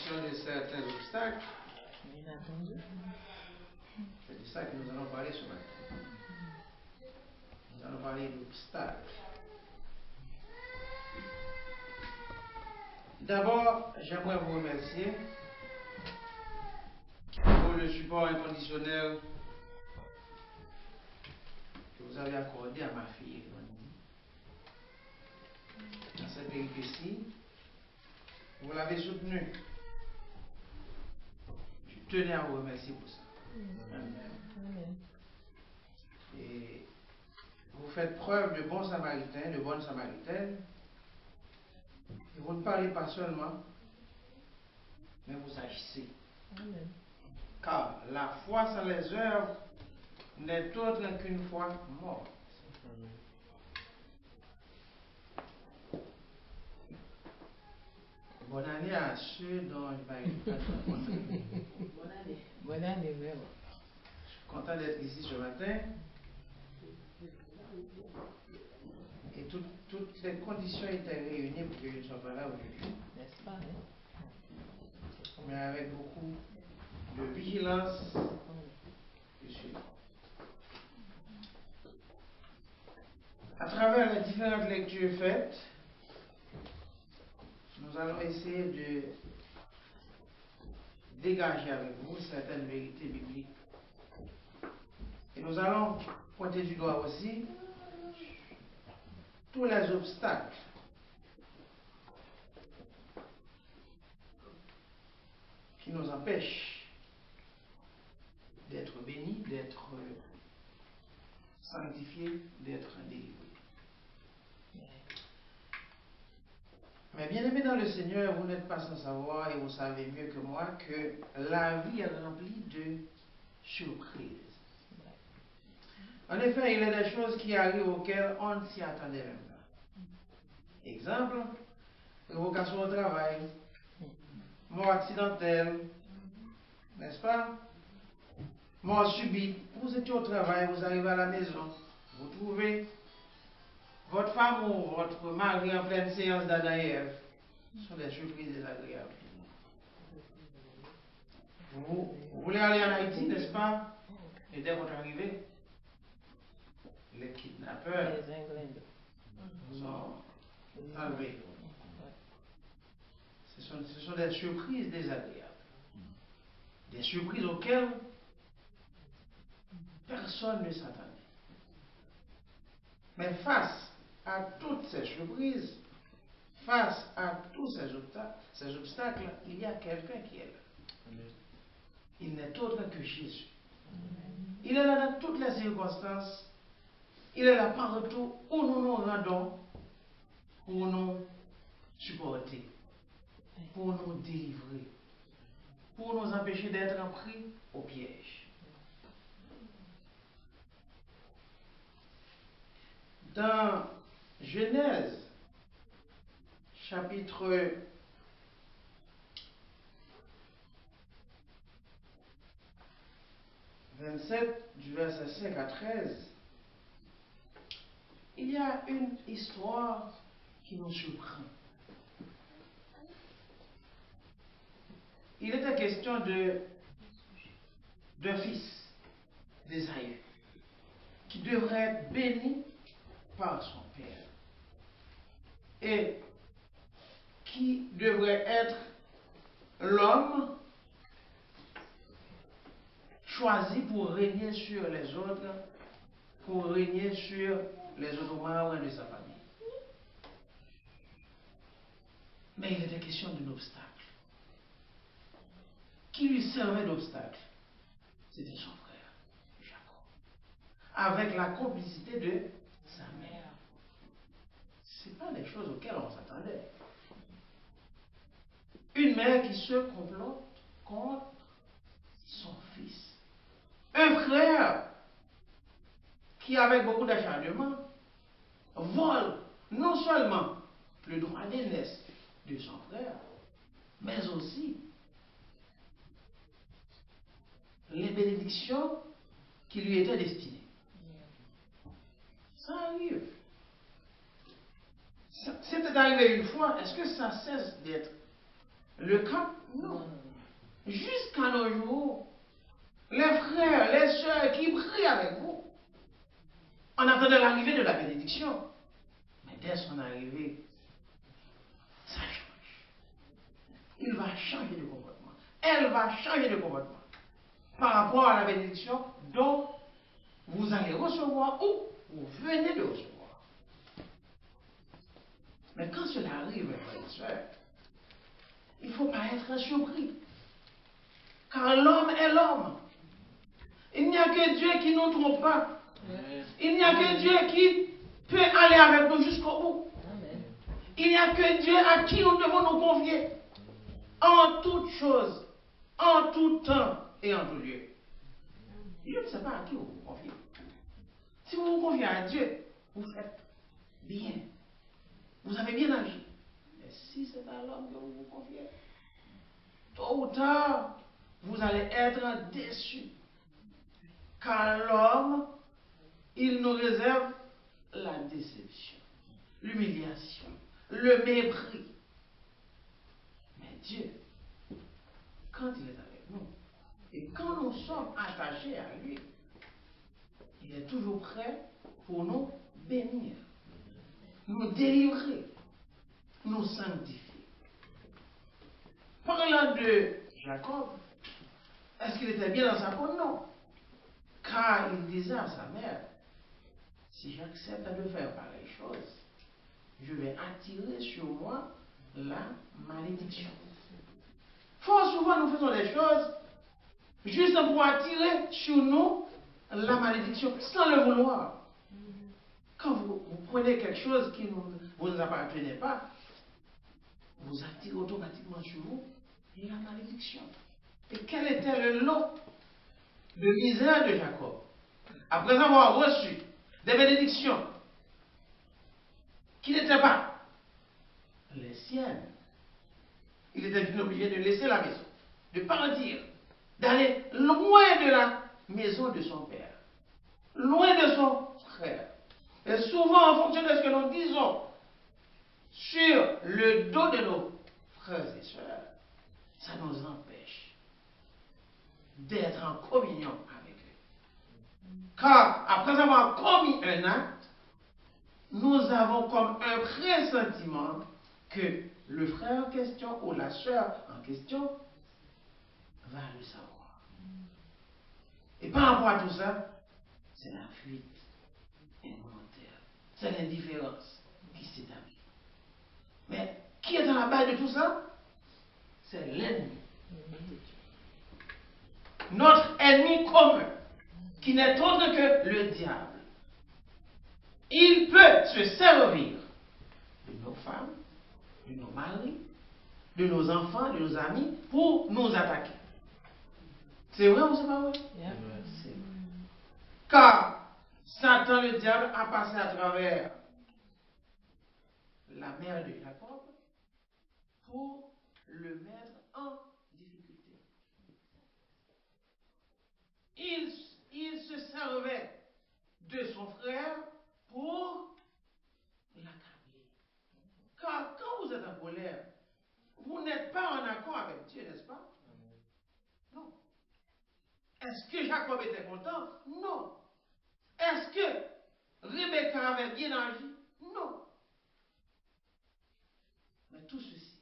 question de certains obstacles. C'est de ça que nous allons parler ce matin. Nous allons parler d'obstacles. D'abord, j'aimerais vous remercier pour le support inconditionnel que vous avez accordé à ma fille dans cette péripétie. Vous l'avez soutenue. Je tenais à vous remercier pour ça. Amen. Et vous faites preuve de bons samaritains, de bonnes samaritaines. Et vous ne parlez pas seulement, mais vous agissez. Amen. Car la foi sans les œuvres n'est autre qu'une foi morte. Bonne année à ceux dont je vais Bonne année. Bonne année, vraiment. Je suis content d'être ici ce matin. Et toutes les conditions étaient réunies pour que je ne sois pas là aujourd'hui. N'est-ce pas, hein? Mais avec beaucoup de vigilance, je suis là. À travers les différentes lectures faites, nous allons essayer de dégager avec vous certaines vérités bibliques. Et nous allons pointer du doigt aussi tous les obstacles qui nous empêchent d'être bénis, d'être sanctifiés, d'être délivrés. Mais bien aimés dans le Seigneur, vous n'êtes pas sans savoir et vous savez mieux que moi que la vie est remplie de surprises. En effet, il y a des choses qui arrivent auxquelles on ne s'y attendait même pas. Exemple, révocation au travail, mort accidentelle, n'est-ce pas? Mort subite. Vous étiez au travail, vous arrivez à la maison, vous trouvez votre femme ou votre mari en pleine séance d'Adam et Ève. Ce sont des surprises désagréables. Vous voulez aller en Haïti, n'est-ce pas? Et dès votre arrivée, les kidnappeurs vous ont enlevés. Ce sont des surprises désagréables. Des surprises auxquelles personne ne s'attendait. Mais face à toutes ces surprises, face à tous ces obstacles, il y a quelqu'un qui est là. Il n'est autre que Jésus. Il est là dans toutes les circonstances. Il est là partout où nous nous rendons pour nous supporter, pour nous délivrer, pour nous empêcher d'être pris au piège. Dans Genèse, chapitre 27, du verset 5 à 13, il y a une histoire qui nous surprend. Il était question d'un fils d'Ésaü qui devrait être béni par son père et qui devrait être l'homme choisi pour régner sur les autres, pour régner sur les autres membres de sa famille. Mais il était question d'un obstacle. Qui lui servait d'obstacle? C'était son frère, Jacob, avec la complicité de sa mère. Ce n'est pas des choses auxquelles on s'attendait. Une mère qui se complote contre son fils. Un frère qui, avec beaucoup d'acharnement, vole non seulement le droit d'aînesse de son frère, mais aussi les bénédictions qui lui étaient destinées. Ça arrive. C'était arrivé une fois, est-ce que ça cesse d'être le cas? Non. Jusqu'à nos jours, les frères, les sœurs qui prient avec vous, en attendant l'arrivée de la bénédiction, mais dès son arrivée, ça change. Il va changer de comportement. Elle va changer de comportement par rapport à la bénédiction dont vous allez recevoir ou vous venez de recevoir. Mais quand cela arrive, mes frères et sœurs, il ne faut pas être surpris. Car l'homme est l'homme. Il n'y a que Dieu qui ne nous trompe pas. Il n'y a que Dieu qui peut aller avec nous jusqu'au bout. Il n'y a que Dieu à qui nous devons nous confier. En toutes choses, en tout temps et en tout lieu. Je ne sais pas à qui vous vous confiez. Si vous vous confiez à Dieu, vous faites bien. Vous avez bien agi. Mais si c'est à l'homme que vous vous confiez, tôt ou tard, vous allez être déçus. Car l'homme, il nous réserve la déception, l'humiliation, le mépris. Mais Dieu, quand il est avec nous, et quand nous sommes attachés à lui, il est toujours prêt pour nous bénir, nous délivrer, nous sanctifier. Parlant de Jacob, est-ce qu'il était bien dans sa peau? Non. Car il disait à sa mère, si j'accepte de faire pareille chose, je vais attirer sur moi la malédiction. Fort souvent, nous faisons des choses juste pour attirer sur nous la malédiction, sans le vouloir. Quand vous prenez quelque chose qui vous ne appartenez pas, vous attirez automatiquement sur vous la malédiction. Et quel était le lot de misère de Jacob? Après avoir reçu des bénédictions qui n'étaient pas les siennes, il était obligé de laisser la maison, de partir, d'aller loin de la maison de son père, loin de son frère. Et souvent, en fonction de ce que nous disons sur le dos de nos frères et sœurs, ça nous empêche d'être en communion avec eux. Car après avoir commis un acte, nous avons comme un pressentiment que le frère en question ou la sœur en question va le savoir. Et par rapport à tout ça, c'est la fuite involontaire, c'est l'indifférence qui s'établit. Mais qui est à la base de tout ça? C'est l'ennemi. Notre ennemi commun, qui n'est autre que le diable. Il peut se servir de nos femmes, de nos maris, de nos enfants, de nos amis, pour nous attaquer. C'est vrai ou c'est pas vrai? Yeah. C'est vrai. Car Satan, le diable, a passé à travers la mère de Jacob pour le mettre en difficulté. Il se servait de son frère pour l'accabler. Car quand vous êtes en colère, vous n'êtes pas en accord avec Dieu, n'est-ce pas? Non. Est-ce que Jacob était content? Non. Est-ce que Rebecca avait bien agi? Non. Mais tout ceci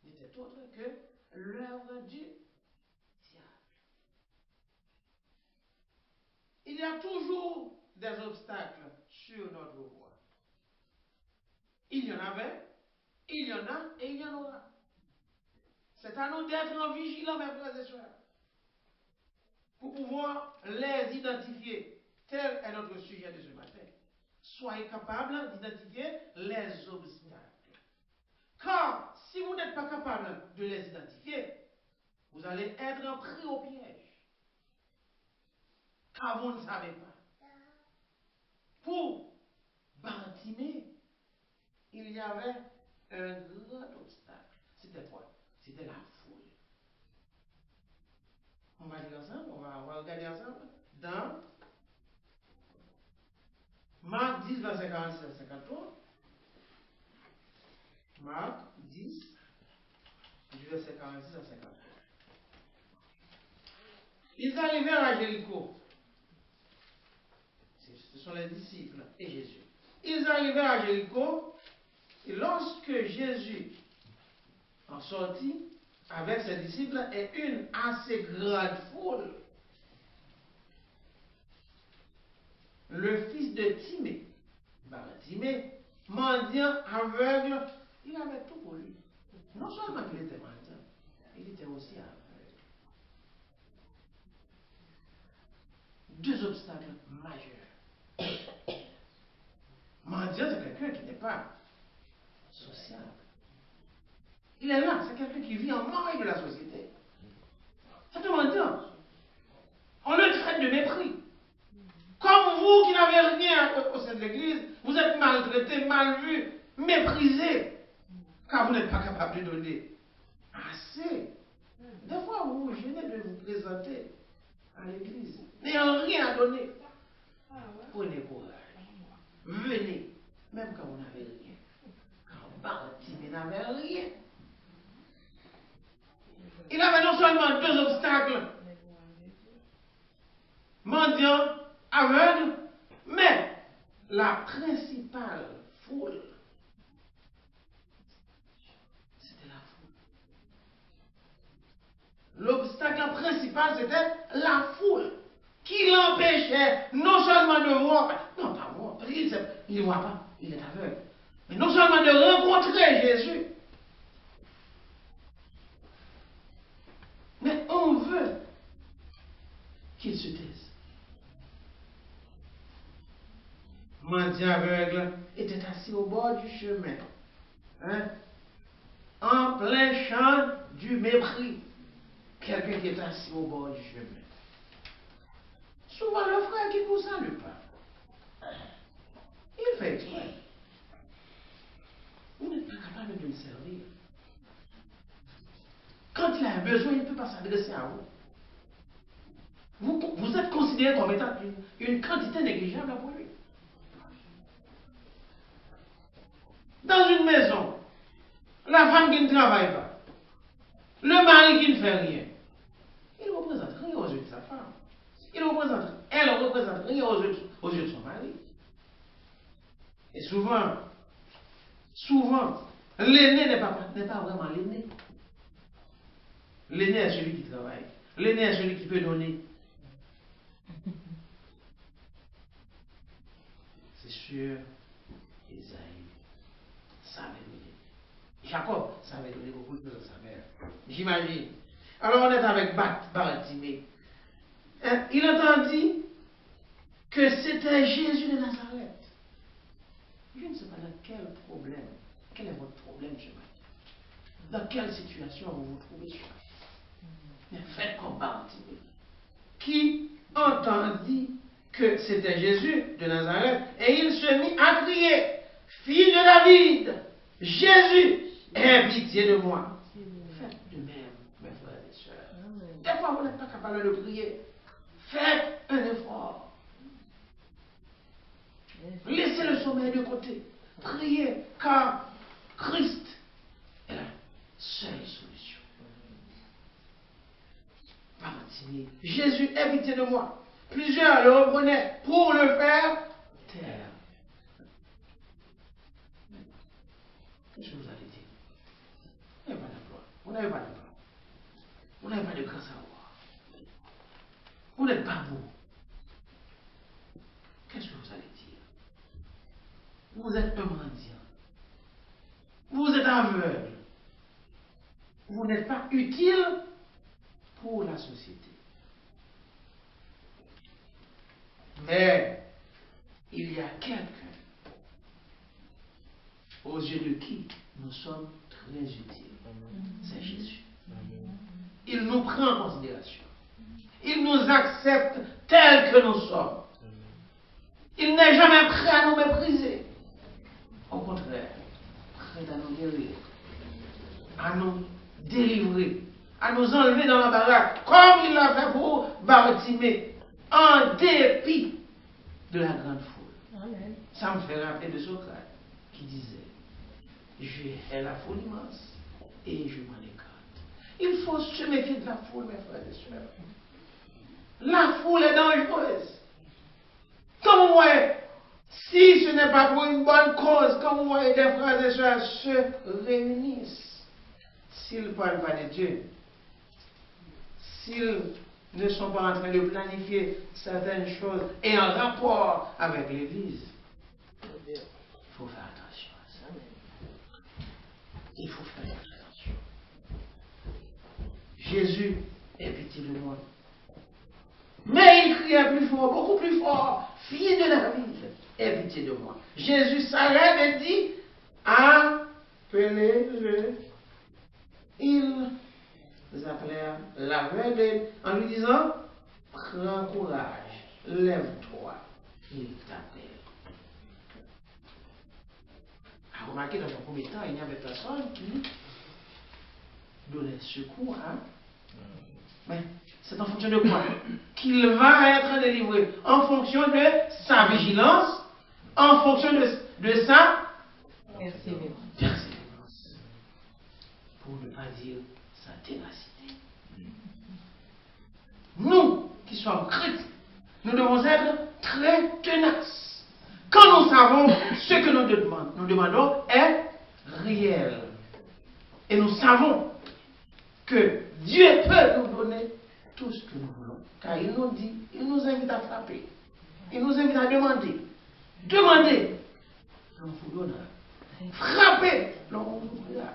n'était autre que l'œuvre du diable. Il y a toujours des obstacles sur notre voie. Il y en avait, il y en a et il y en aura. C'est à nous d'être en vigilant, mes frères et sœurs, pour pouvoir les identifier. Tel est notre sujet de ce matin. Soyez capables d'identifier les obstacles. Car si vous n'êtes pas capable de les identifier, vous allez être pris au piège. Car vous ne savez pas. Pour Bartimée, il y avait un grand obstacle. C'était quoi? C'était la foule. On va lire ensemble, on va regarder ensemble dans Marc 10, verset 46 à 53. Marc 10, versets 46 à 50. Ils arrivèrent à Jéricho. Ce sont les disciples et Jésus. Ils arrivèrent à Jéricho, et lorsque Jésus en sortit avec ses disciples et une assez grande foule, le fils de Timée, Timée, mendiant, aveugle, il avait tout pour lui. Non seulement qu'il était mendiant, il était aussi aveugle. Deux obstacles majeurs. Mendiant, c'est quelqu'un qui n'est pas sociable. Il est là, c'est quelqu'un qui vit en marge de la société. C'est un mendiant. On le traite de mépris. Comme vous qui n'avez rien au sein de l'église, vous êtes maltraité, mal vu, méprisé, car vous n'êtes pas capable de donner assez. Des fois, vous vous gênez de vous présenter à l'église, n'ayant rien à donner. Prenez courage. Venez, même quand vous n'avez rien. Quand Bartimée n'avait rien. Il avait non seulement deux obstacles, mendiant, aveugle, mais la principale foule, c'était la foule. L'obstacle principal, c'était la foule, qui l'empêchait non seulement de voir, non pas voir, parce qu'il ne voit pas, il est aveugle, mais non seulement de rencontrer Jésus, mais on veut qu'il se taise. Mendiant aveugle était assis au bord du chemin, en plein champ du mépris. Quelqu'un qui est assis au bord du chemin. Souvent, le frère qui ne vous salue pas, il fait exprès. Vous n'êtes pas capable de le servir. Quand il a besoin, il ne peut pas s'adresser à vous. Vous êtes considéré comme étant une quantité négligeable pour lui. Dans une maison, la femme qui ne travaille pas, le mari qui ne fait rien, il ne représente rien aux yeux de sa femme. Elle représente rien aux yeux de son mari. Et souvent, l'aîné n'est pas vraiment l'aîné. L'aîné est celui qui travaille. L'aîné est celui qui peut donner. C'est sûr, Esaïe savait donner. Jacob savait donner beaucoup de choses à sa mère. J'imagine. Alors on est avec Bartimée. Il entendit que c'était Jésus de Nazareth. Je ne sais pas dans quel problème, quel est votre problème ce matin. Dans quelle situation vous vous trouvez ce matin. Mais faites comme Bartimée, qui entendit que c'était Jésus de Nazareth, et il se mit à crier, Fille de David, Jésus, aie pitié de moi. Faites de même, mes frères et sœurs. Des fois, vous n'êtes pas capable de prier. Faites un effort. Laissez le sommeil de côté. Priez, car Christ est la seule solution. Bartimée, Jésus, aie pitié de moi. Plusieurs le reprenaient pour le faire taire. Qu'est-ce que vous allez dire? Vous n'avez pas d'emploi. Vous n'avez pas d'emploi. Vous n'avez pas de grand savoir. Vous n'êtes pas beau. Qu'est-ce que vous allez dire? Vous êtes un mendiant. Vous êtes aveugle. Vous n'êtes pas utile pour la société. Mais il y a quelqu'un aux yeux de qui nous sommes très utiles. C'est Jésus. Il nous prend en considération. Il nous accepte tels que nous sommes. Il n'est jamais prêt à nous mépriser. Au contraire, prêt à nous guérir, à nous délivrer, à nous enlever dans la baraque, comme il l'a fait pour Bartimée, en dépit de la grande foule. Amen. Ça me fait rappeler de Socrate qui disait, j'ai la foule immense et je m'en écarte. faut se méfier de la foule, mes frères et sœurs. La foule est dangereuse. Comme vous voyez, si ce n'est pas pour une bonne cause, comme vous voyez des frères et sœurs se réunissent, s'ils ne parlent pas de Dieu, s'ils ne sont pas en train de planifier certaines choses et en rapport avec l'Église, il faut faire attention à ça. Il faut faire attention. Jésus ait pitié de moi. Mais il criait plus fort, beaucoup plus fort, fille de David, aie pitié de moi. Jésus s'arrête et dit, appelez-le. Ils appelèrent l'aveugle en lui disant, prends courage, lève-toi, il t'appelle. À remarquer, dans un premier temps, il n'y avait personne qui donnait secours. Mais c'est en fonction de quoi? Qu'il va être délivré. En fonction de sa vigilance, en fonction de sa persévérance. Pour ne pas dire sa ténacité. Nous, qui sommes chrétiens, nous devons être très tenaces. Quand nous savons ce que nous demandons est réel. Et nous savons que Dieu peut nous donner tout ce que nous voulons. Car il nous dit, il nous invite à frapper. Il nous invite à demander. Demandez, l'on vous donnera. Frappez, l'on vous ouvrira.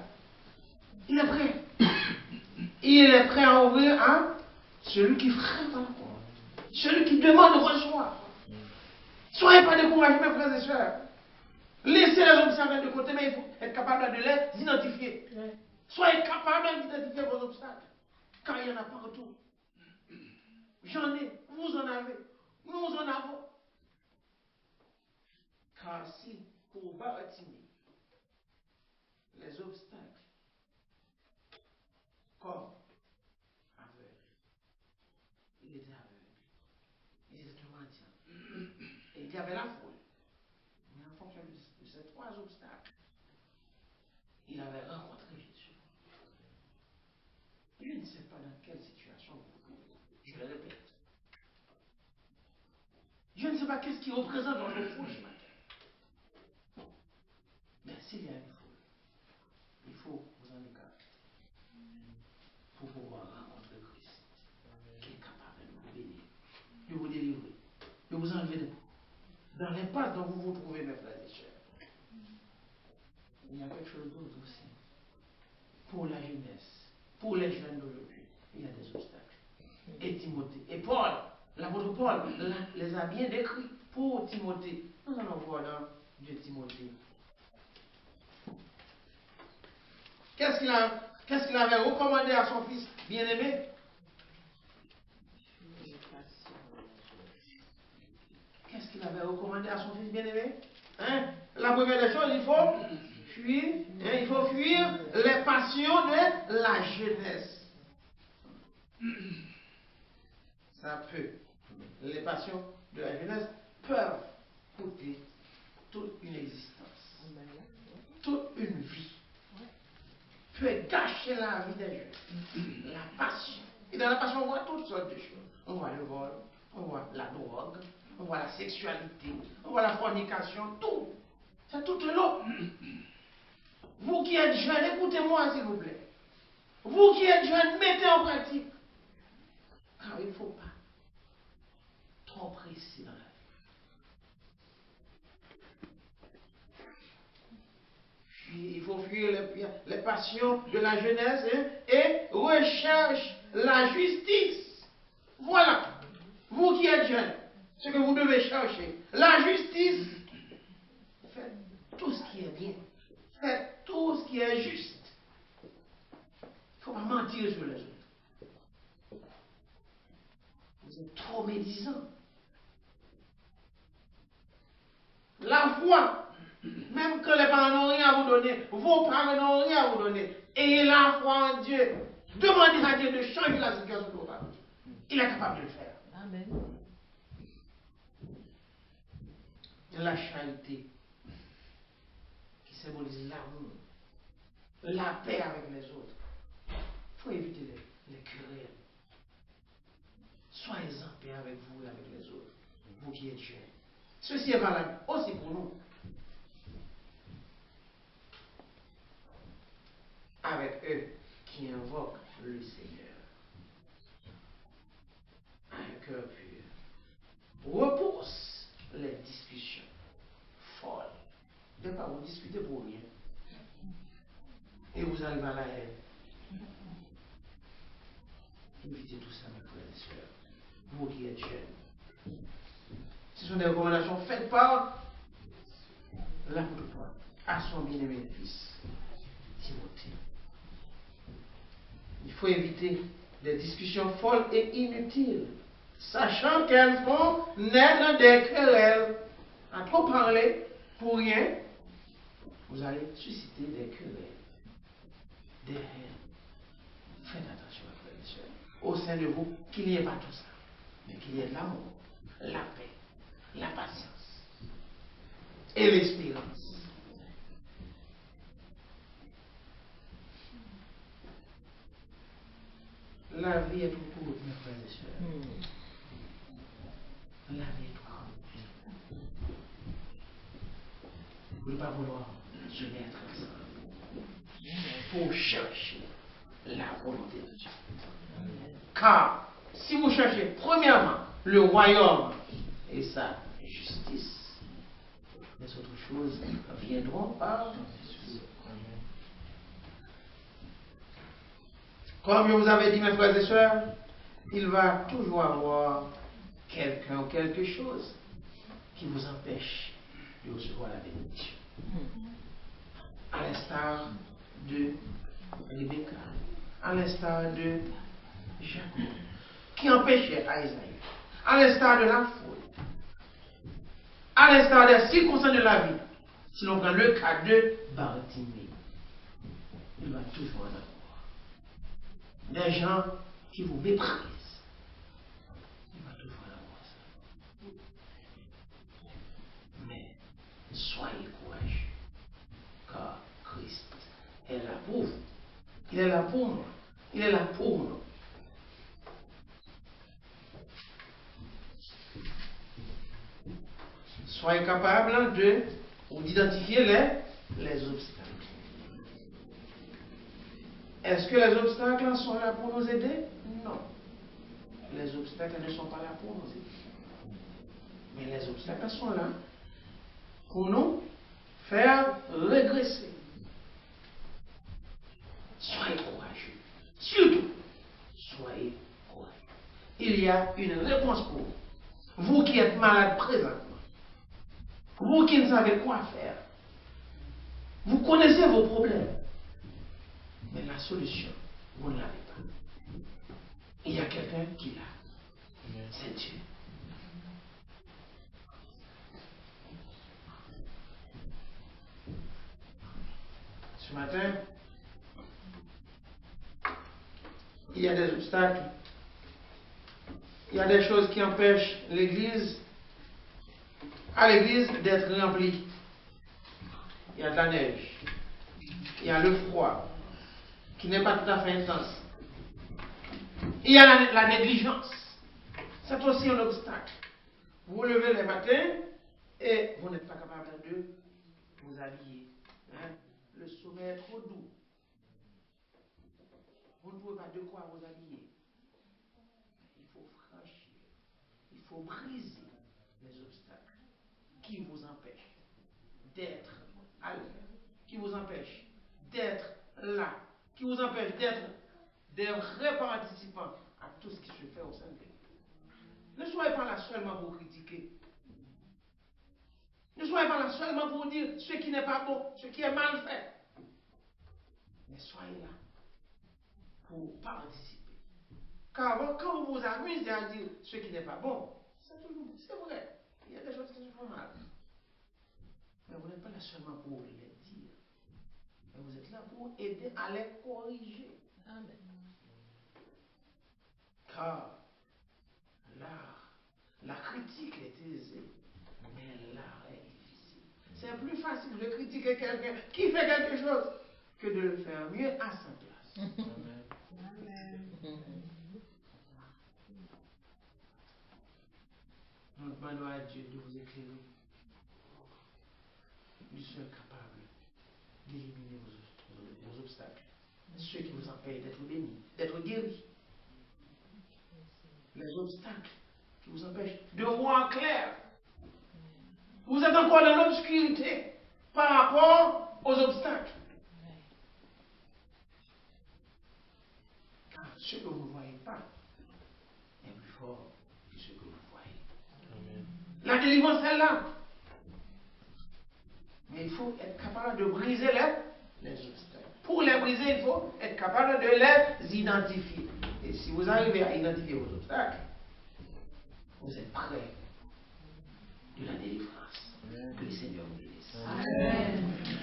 Il est prêt. Il est prêt à ouvrir à celui qui frappe à la porte. Celui qui demande reçoit. Soyez pas découragés, mes frères et sœurs. Laissez les obstacles de côté, mais il faut être capable de les identifier. Soyez capable d'identifier vos obstacles. Car il y en a partout. J'en ai, vous en avez, nous en avons. Car si, pour Bartimée, les obstacles, comme aveugle, il était aveugle, il était mendiant, et il y avait la foule. Mais en fonction de ces trois obstacles, il avait rencontré Jésus. Je ne sais pas dans quelle situation vous vous trouvez. Je le répète. Je ne sais pas qu'est-ce qui représente votre foule ce matin. Mais s'il y a une foule, il faut vous en écarter pour pouvoir rencontrer Christ, qui est capable de vous bénir, de vous délivrer, de vous enlever dans l'impasse dont vous vous trouvez, mes frères et sœurs. Il y a quelque chose d'autre aussi. Pour la jeunesse, pour les jeunes d'aujourd'hui, il y a des obstacles. Et Timothée, et Paul, l'apôtre Paul les a bien décrits pour Timothée. Nous allons voir dans 2 Timothée. Qu'est-ce qu'il avait recommandé à son fils bien-aimé? Qu'est-ce qu'il avait recommandé à son fils bien-aimé? La première des choses, il faut fuir les passions de la jeunesse. Les passions de la jeunesse peuvent coûter toute une existence, toute une vie. Peut gâcher la vie des jeunes. La passion. Et dans la passion, on voit toutes sortes de choses. On voit le vol, on voit la drogue, on voit la sexualité, on voit la fornication, tout. C'est toute l'eau. Vous qui êtes jeunes, écoutez-moi s'il vous plaît. Vous qui êtes jeunes, mettez en pratique. Car il ne faut pas trop presser dans la vie. Il faut fuir les passions de la jeunesse et recherche la justice. Voilà. Vous qui êtes jeunes, ce que vous devez chercher. La justice. Faites tout ce qui est bien. Faites tout ce qui est juste. Il ne faut pas mentir sur les autres. Vous êtes trop médisants. La foi, même quand les parents n'ont rien à vous donner, vos parents n'ont rien à vous donner, ayez la foi en Dieu. Demandez à Dieu de changer la situation de vos parents. Il est capable de le faire. Amen. La charité, qui symbolise l'amour, la paix avec les autres. Il faut éviter les qui êtes jeunes. Ceci est valable aussi pour nous. Avec eux qui invoquent le Seigneur. Un cœur pur. Repousse les discussions folles. Ne pas vous discuter pour rien. Et vous arrivez à la haine. Évitez tout ça, mes frères et sœurs. Vous qui êtes jeunes. Ce sont des recommandations faites par l'apôtre Paul à son bien-aimé fils, Timothée. Il faut éviter des discussions folles et inutiles, sachant qu'elles font naître des querelles. À trop parler pour rien, vous allez susciter des querelles, des haines. Faites attention, mes frères et sœurs, au sein de vous, qu'il n'y ait pas tout ça, mais qu'il y ait l'amour, la paix, la patience et l'espérance. La vie est trop courte, mes frères et sœurs. La vie est trop courte. Vous ne pouvez pas vouloir se mettre ensemble. Il faut chercher la volonté de Dieu. Car si vous cherchez premièrement le royaume et sa justice, les autres choses viendront par Jésus. Comme je vous avais dit, mes frères et sœurs, il va toujours avoir quelqu'un ou quelque chose qui vous empêche de recevoir la bénédiction. À l'instar de Rebecca, à l'instar de Jacob, qui empêchait Isaïe, à l'instar de la foule, à l'instar des circonstances de la vie. Si l'on prend le cas de Bartimée, il va toujours en avoir. Des gens qui vous méprisent, il va toujours en avoir ça. Mais soyez courageux, car Christ est là pour vous. Il est là pour moi. Il est là pour nous. Soyez capables d'identifier les obstacles. Est-ce que les obstacles sont là pour nous aider? Non. Les obstacles ne sont pas là pour nous aider. Mais les obstacles sont là pour nous faire régresser. Soyez courageux. Surtout, soyez courageux. Il y a une réponse pour vous. Vous qui êtes malade présentement. Vous qui ne savez quoi faire. Vous connaissez vos problèmes. Mais la solution, vous ne l'avez pas. Il y a quelqu'un qui l'a. C'est Dieu. Ce matin, il y a des obstacles. Il y a des choses qui empêchent l'Église, à l'Église d'être remplie. Il y a de la neige. Il y a le froid, qui n'est pas tout à fait intense. Il y a la négligence. C'est aussi un obstacle. Vous vous levez le matin et vous n'êtes pas capable de vous habiller. Hein? Le sommeil est trop doux. Vous ne pouvez pas de quoi vous habiller. Il faut franchir. Il faut briser les obstacles qui vous empêchent d'être à l'heure, qui vous empêchent d'être là, qui vous empêchent d'être des vrais participants à tout ce qui se fait au sein de l'Église. Ne soyez pas là seulement pour critiquer. Ne soyez pas là seulement pour dire ce qui n'est pas bon, ce qui est mal fait. Mais soyez là pour participer. Car quand vous vous amusez à dire ce qui n'est pas bon, c'est vrai. Il y a des choses qui se font mal. Mais vous n'êtes pas là seulement pour les dire. Mais vous êtes là pour aider à les corriger. Amen. Car l'art, la critique est aisée, mais l'art est difficile. C'est plus facile de critiquer quelqu'un qui fait quelque chose que de le faire mieux à sa place. Amen. Nous ne demandons à Dieu de vous éclairer. Lui seul capable d'éliminer vos obstacles. Ceux qui vous empêchent d'être bénis, d'être guéris. Les obstacles qui vous empêchent de voir clair. Vous êtes encore dans l'obscurité par rapport aux obstacles. Car ce que vous ne voyez pas est plus fort que ce que vous voyez. Amen. La délivrance est là. Mais il faut être capable de briser les obstacles. Pour les briser, il faut être capable de les identifier. Et si vous arrivez à identifier vos obstacles, vous êtes prêts de la délivrance. Que le Seigneur vous bénisse. Amen.